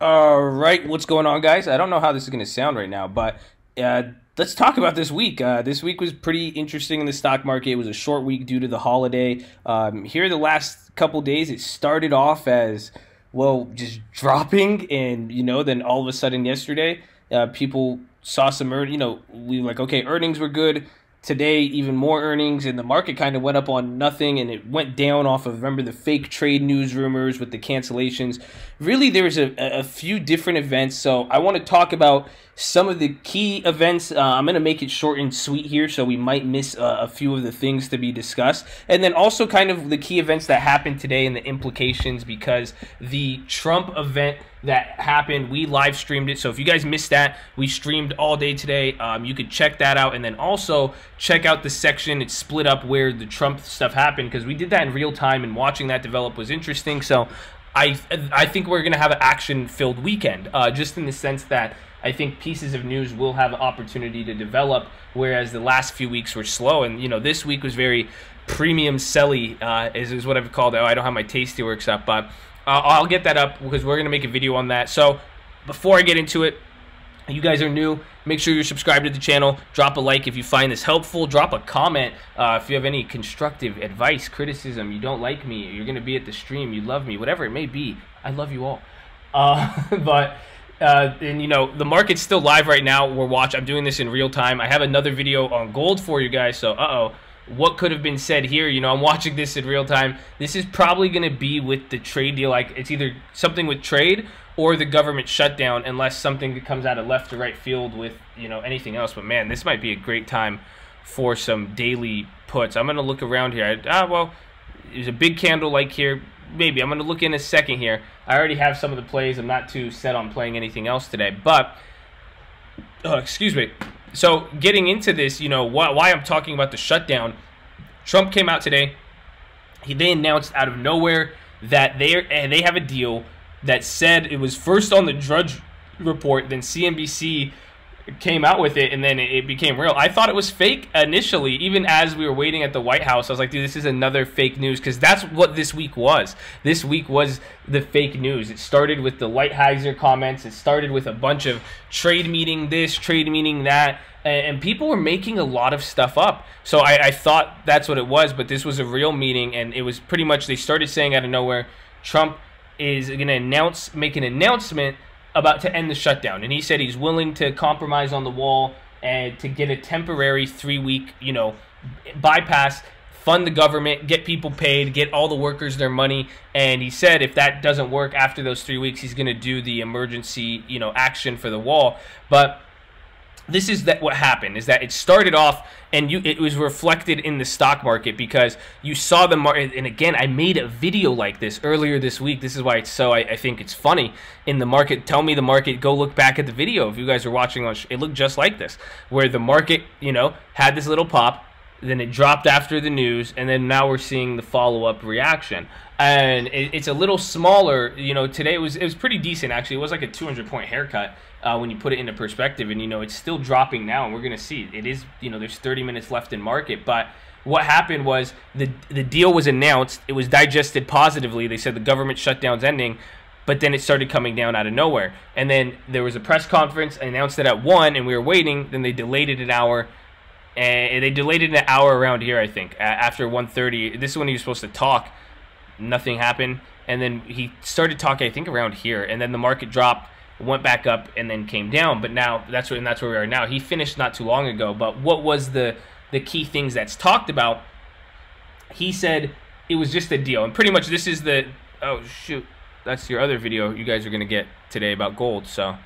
All right, what's going on, guys? I don't know how this is going to sound right now, but let's talk about this week. This week was pretty interesting in the stock market. It was a short week due to the holiday. Here, the last couple days, it started off as, well, just dropping, and, then all of a sudden yesterday, people saw some, we were like, okay, earnings were good. Today, even more earnings, and the market kind of went up on nothing, and it went down off of, remember, the fake trade news rumors with the cancellations. Really, there's a few different events, so I want to talk about some of the key events. I'm going to make it short and sweet here, so we might miss a few of the things to be discussed, and then also kind of the key events that happened today and the implications, because the Trump event that happened, we live streamed it. So if you guys missed that, we streamed all day today. You could check that out, and then also check out the section. It's split up where the Trump stuff happened, because we did that in real time, and watching that develop was interesting. So I think we're gonna have an action-filled weekend, just in the sense that I think pieces of news will have an opportunity to develop, whereas the last few weeks were slow. And this week was very premium selly, is what I've called it. Oh, I don't have my tasty works up, but I'll get that up because we're going to make a video on that. So before I get into it, you guys are new, make sure you're subscribed to the channel. Drop a like if you find this helpful. Drop a comment if you have any constructive advice, criticism, you don't like me, you're going to be at the stream, you love me, whatever it may be. I love you all. And the market's still live right now. I'm doing this in real time. I have another video on gold for you guys, so what could have been said here? I'm watching this in real time. This is probably going to be with the trade deal. Like, it's either something with trade or the government shutdown, unless something comes out of left to right field with, anything else. But man, this might be a great time for some daily puts. I'm going to look around here. Well, there's a big candle like here. Maybe. I'm going to look in a second here. I already have some of the plays. I'm not too set on playing anything else today. But, excuse me. So getting into this, why I'm talking about the shutdown, Trump came out today. They announced out of nowhere that they have a deal that said it was first on the Drudge Report, then CNBC came out with it, and then it became real. I thought it was fake initially, even as we were waiting at the White House. I was like, dude, this is another fake news, because that's what this week was. This week was the fake news. It started with the Lighthizer comments. It started with a bunch of trade meeting this, trade meeting that, and people were making a lot of stuff up. So I thought that's what it was, but this was a real meeting, and it was pretty much, they started saying out of nowhere, Trump is going to make an announcement about to end the shutdown, and he said he's willing to compromise on the wall and to get a temporary 3-week, bypass, fund the government, get people paid, get all the workers their money. And he said if that doesn't work after those 3 weeks, he's going to do the emergency, action for the wall. But this is what happened, is that it started off, and it was reflected in the stock market, because you saw the market. And again, I made a video like this earlier this week. This is why it's so, I think it's funny in the market. Tell me the market, go look back at the video. If you guys are watching on, it looked just like this, where the market, had this little pop, then it dropped after the news, and then now we're seeing the follow-up reaction. And it's a little smaller, today it was pretty decent, actually. It was like a 200-point haircut when you put it into perspective, and it's still dropping now, and we're going to see it is, there's 30 minutes left in market. But what happened was the deal was announced, it was digested positively. They said the government shutdown's ending, but then it started coming down out of nowhere. And then there was a press conference, announced it at 1, and we were waiting. Then they delayed it an hour. And they delayed it an hour around here, I think, after 1:30. This is when he was supposed to talk. Nothing happened. And then he started talking, I think, around here. And then the market dropped, went back up, and then came down. But now, that's where we are now. He finished not too long ago. But what was the key things that's talked about? He said it was just a deal. And pretty much this is the... Oh, shoot. That's your other video you guys are going to get today about gold. So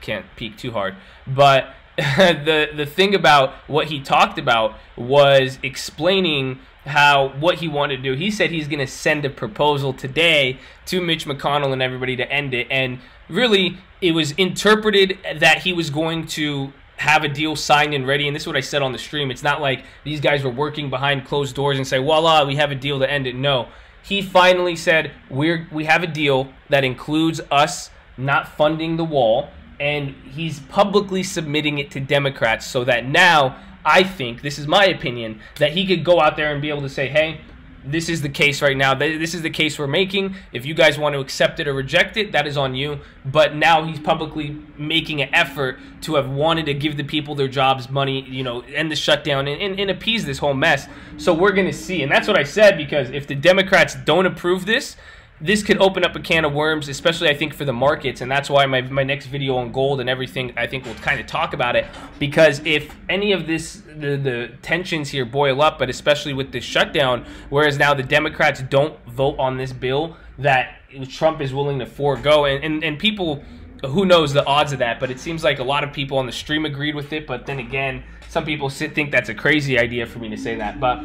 can't peek too hard. But... the thing about what he talked about was explaining what he wanted to do. He said he's going to send a proposal today to Mitch McConnell and everybody to end it. And really, it was interpreted that he was going to have a deal signed and ready. And this is what I said on the stream. It's not like these guys were working behind closed doors and say, voila, we have a deal to end it. No. He finally said, we have a deal that includes us not funding the wall. And he's publicly submitting it to Democrats, so that now, I think, this is my opinion, that he could go out there and be able to say, hey, this is the case right now. This is the case we're making. If you guys want to accept it or reject it, that is on you. But now he's publicly making an effort to have wanted to give the people their jobs, money, you know, end the shutdown and appease this whole mess. So we're going to see. And that's what I said, because if the Democrats don't approve this, this could open up a can of worms, especially I think for the markets, and that's why my next video on gold and everything, I think we'll kind of talk about it, because if any of this, the tensions here boil up, but especially with this shutdown, whereas now the Democrats don't vote on this bill that Trump is willing to forego, and people, who knows the odds of that, but it seems like a lot of people on the stream agreed with it, but then again, some people think that's a crazy idea for me to say that, but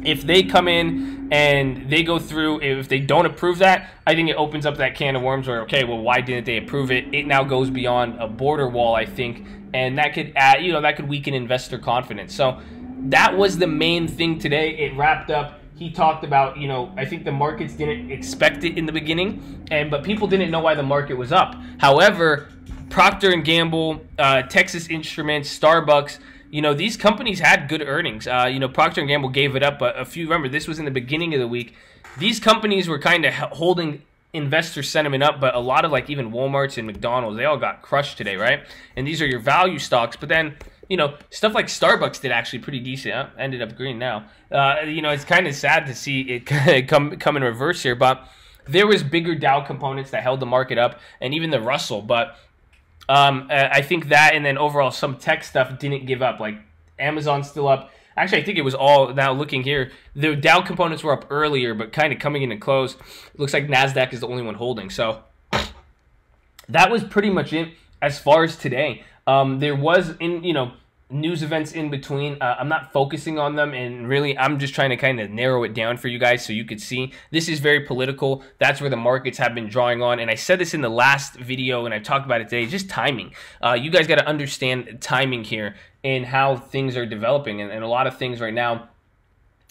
if they come in and they go through, if they don't approve that, I think it opens up that can of worms where, okay, well, why didn't they approve it? It now goes beyond a border wall, I think, and that could add, you know, that could weaken investor confidence. So that was the main thing today. It wrapped up. He talked about, you know, I think the markets didn't expect it in the beginning, but people didn't know why the market was up. However, Procter & Gamble, Texas Instruments, Starbucks, you know, these companies had good earnings. You know, Procter & Gamble gave it up, but remember, this was in the beginning of the week. These companies were kind of holding investor sentiment up, but a lot of, like, even Walmart's and McDonald's, they all got crushed today, right? And these are your value stocks, but then, you know, stuff like Starbucks did actually pretty decent. Ended up green now. You know, it's kind of sad to see it come in reverse here, but there was bigger Dow components that held the market up, and even the Russell, but I think that, and then overall some tech stuff didn't give up. Like Amazon's still up. Actually, I think it was all, now looking here, the Dow components were up earlier, but kind of coming in and close. It looks like NASDAQ is the only one holding. So that was pretty much it as far as today. There was, you know, news events in between. I'm not focusing on them, and really I'm just trying to kind of narrow it down for you guys so you could see. This is very political. That's where the markets have been drawing on, and I said this in the last video and I've talked about it today, just timing. You guys got to understand timing here and how things are developing, and a lot of things right now,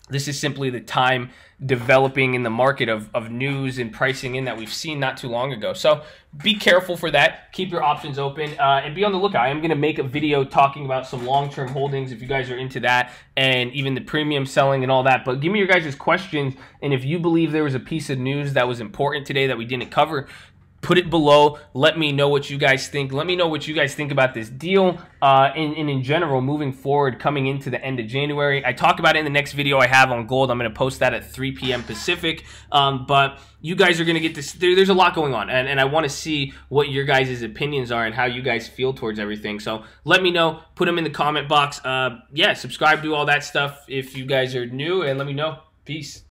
this is simply the time developing in the market of news and pricing in that we've seen not too long ago. So be careful for that. Keep your options open and be on the lookout. I am going to make a video talking about some long-term holdings if you guys are into that, and even the premium selling and all that. But give me your guys' questions, and if you believe there was a piece of news that was important today that we didn't cover, put it below. Let me know what you guys think. Let me know what you guys think about this deal and in general moving forward coming into the end of January. I talk about it in the next video I have on gold. I'm going to post that at 3 p.m. Pacific. But you guys are going to get this. There's a lot going on, and I want to see what your guys' opinions are and how you guys feel towards everything. So let me know. Put them in the comment box. Yeah, subscribe, do all that stuff if you guys are new, and let me know. Peace.